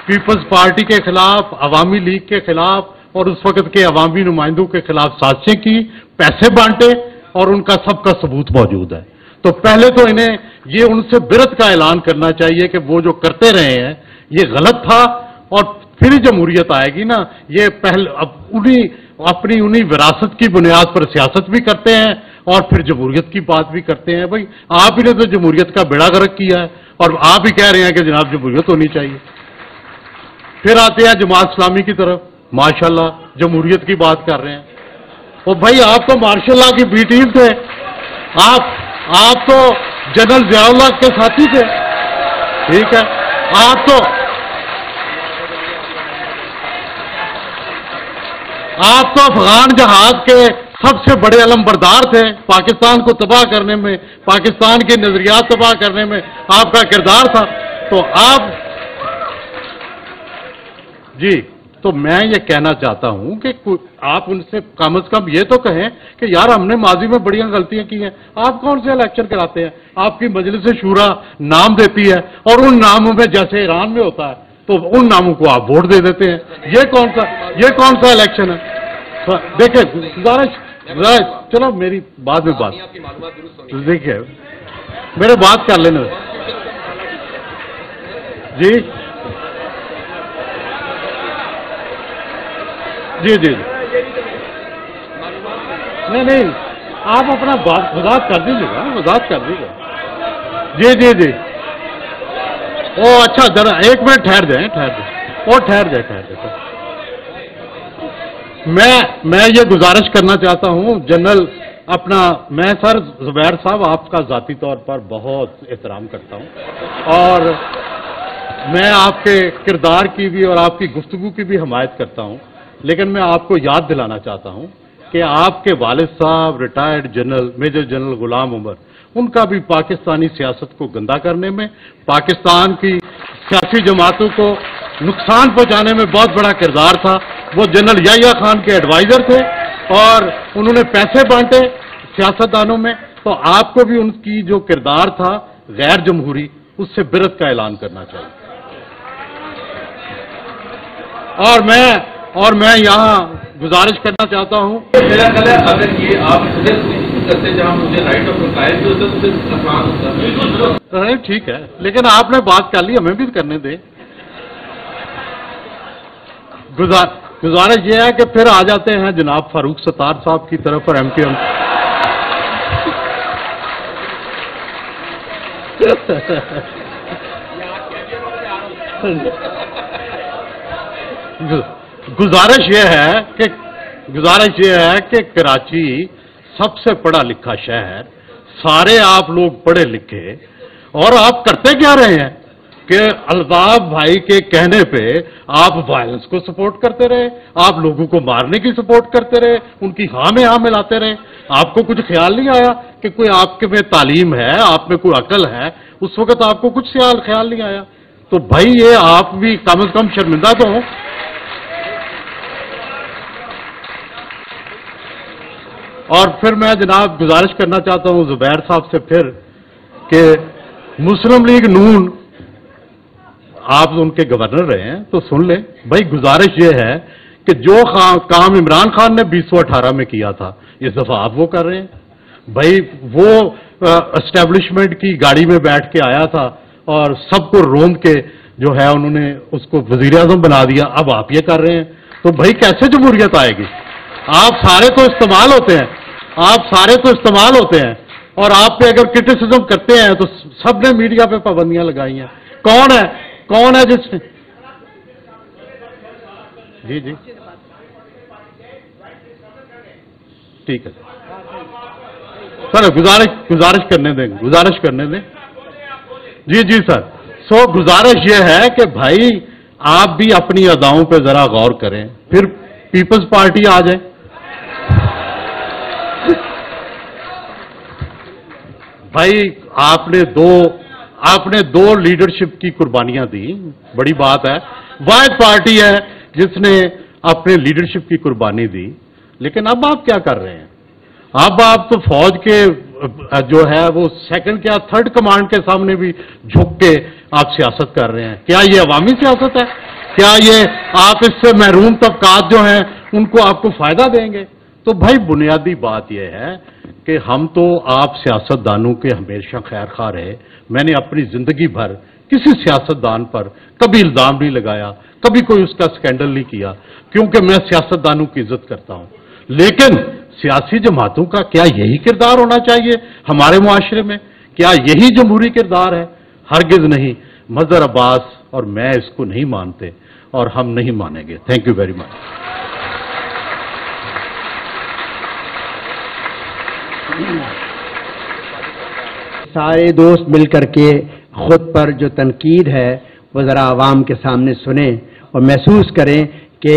Peoples party के खिलाफ, अवामी league के खिलाफ और उस वक्त के अवामी नुमाइंदों के खिलाफ साजिशें की, पैसे बांटे और उनका सबका सबूत मौजूद है। तो पहले तो इन्हें ये उनसे बिरत का ऐलान करना चाहिए कि वो जो करते रहे हैं ये गलत था, और फिर जमहूरियत आएगी ना। ये पहले अपनी उन्हीं विरासत की बुनियाद पर सियासत भी करते हैं और फिर जमहूरियत की बात भी करते हैं। भाई आप ही ने तो जमहूरियत का बेड़ा गर्क किया है और आप ही कह रहे हैं कि जनाब जमहूरियत होनी चाहिए। फिर आते हैं जमात इस्लामी की तरफ, माशाल्लाह जमहूरियत की बात कर रहे हैं। और भाई आप तो मार्शल लॉ की बी टीम थे, आप तो जनरल जियाउल्लाह के साथी थे, ठीक है। आप तो अफगान जहाज के सबसे बड़े अलमबरदार थे। पाकिस्तान को तबाह करने में, पाकिस्तान के नजरियात तबाह करने में आपका किरदार था। तो आप जी, तो मैं ये कहना चाहता हूं कि आप उनसे कम से कम ये तो कहें कि यार हमने माजी में बड़ी गलतियां की हैं। आप कौन से इलेक्शन कराते हैं? आपकी मजलिस शूरा नाम देती है और उन नामों में जैसे ईरान में होता है तो उन नामों को आप वोट दे देते हैं। ये कौन सा इलेक्शन है? देखिए गुजारिश, चलो मेरी बाद में बात, देखिए मेरे बात कर लेने जी जी जी नहीं, आप अपना वजाहत कर दीजिएगा, जी जी जी। ओ अच्छा, जरा एक मिनट ठहर जाए। मैं ये गुजारिश करना चाहता हूं जनरल मैं सर जुबैर साहब आपका ज़ाती तौर पर बहुत एहतराम करता हूं और मैं आपके किरदार की भी और आपकी गुफ्तगू की भी हिमायत करता हूं, लेकिन मैं आपको याद दिलाना चाहता हूं कि आपके वालिद साहब रिटायर्ड जनरल मेजर जनरल गुलाम उमर, उनका भी पाकिस्तानी सियासत को गंदा करने में, पाकिस्तान की सियासी जमातों को नुकसान पहुंचाने में बहुत बड़ा किरदार था। वो जनरल याह्या खान के एडवाइजर थे और उन्होंने पैसे बांटे सियासतदानों में। तो आपको भी उनकी जो किरदार था गैर जमहूरी, उससे बिरत का ऐलान करना चाहिए। और मैं यहाँ गुजारिश करना चाहता हूँ, मेरा ख्याल है अगर ये आप करते जहाँ मुझे राइट ऑफ रिप्लाई भी होता तो फिर आसान होता। ठीक है, लेकिन आपने बात कर ली, हमें भी करने दें। गुजारिश ये है कि फिर आ जाते हैं जनाब फारूक सत्तार साहब की तरफ और एमपीएम। गुजारिश ये है कि कराची सबसे पढ़ा लिखा शहर, सारे आप लोग पढ़े लिखे, और आप करते क्या रहे हैं कि अल्ताफ भाई के कहने पे आप वायलेंस को सपोर्ट करते रहे, आप लोगों को मारने की सपोर्ट करते रहे, उनकी हाँ में हाँ मिलाते रहे। आपको कुछ ख्याल नहीं आया कि कोई आपके में तालीम है, आप में कोई अकल है? उस वक्त आपको कुछ ख्याल नहीं आया। तो भाई ये आप भी कम से कम शर्मिंदा तो हो। और फिर मैं जनाब गुजारिश करना चाहता हूं जुबैर साहब से फिर कि मुस्लिम लीग नून, आप उनके गवर्नर रहे हैं तो सुन लें भाई। गुजारिश ये है कि जो काम इमरान खान ने 2018 में किया था, इस दफा आप वो कर रहे हैं। भाई वो एस्टेब्लिशमेंट की गाड़ी में बैठ के आया था और सबको रोंद के जो है उन्होंने उसको वजीर आजम बना दिया, अब आप ये कर रहे हैं। तो भाई कैसे जमहूरियत आएगी? आप सारे तो इस्तेमाल होते हैं, और आप पे अगर क्रिटिसिज्म करते हैं तो सबने मीडिया पे पाबंदियां लगाई हैं। कौन है जिसने? जी जी ठीक है सर, गुजारिश करने दें। जी सर। सो गुजारिश ये है कि भाई आप भी अपनी अदाओं पे जरा गौर करें, फिर पीपल्स पार्टी आ जाए। भाई आपने दो लीडरशिप की कुर्बानियां दी, बड़ी बात है। वाहिद पार्टी है जिसने अपने लीडरशिप की कुर्बानी दी, लेकिन अब आप क्या कर रहे हैं? अब आप तो फौज के जो है वो सेकंड क्या थर्ड कमांड के सामने भी झुक के आप सियासत कर रहे हैं। क्या ये अवामी सियासत है? क्या ये आप इससे महरूम तबकात जो हैं उनको आपको फायदा देंगे? तो भाई बुनियादी बात यह है कि हम तो आप सियासतदानों के हमेशा खैर खा रहे। मैंने अपनी जिंदगी भर किसी सियासतदान पर कभी इल्जाम नहीं लगाया, कभी कोई उसका स्कैंडल नहीं किया, क्योंकि मैं सियासतदानों की इज्जत करता हूं। लेकिन सियासी जमातों का क्या यही किरदार होना चाहिए हमारे मुआशरे में? क्या यही जमहूरी किरदार है? हरगिज नहीं। मजहर अब्बास और मैं इसको नहीं मानते और हम नहीं मानेंगे। Thank you very much. सारे दोस्त मिलकर के खुद पर जो तनकीद है वो ज़रा आवाम के सामने सुने और महसूस करें कि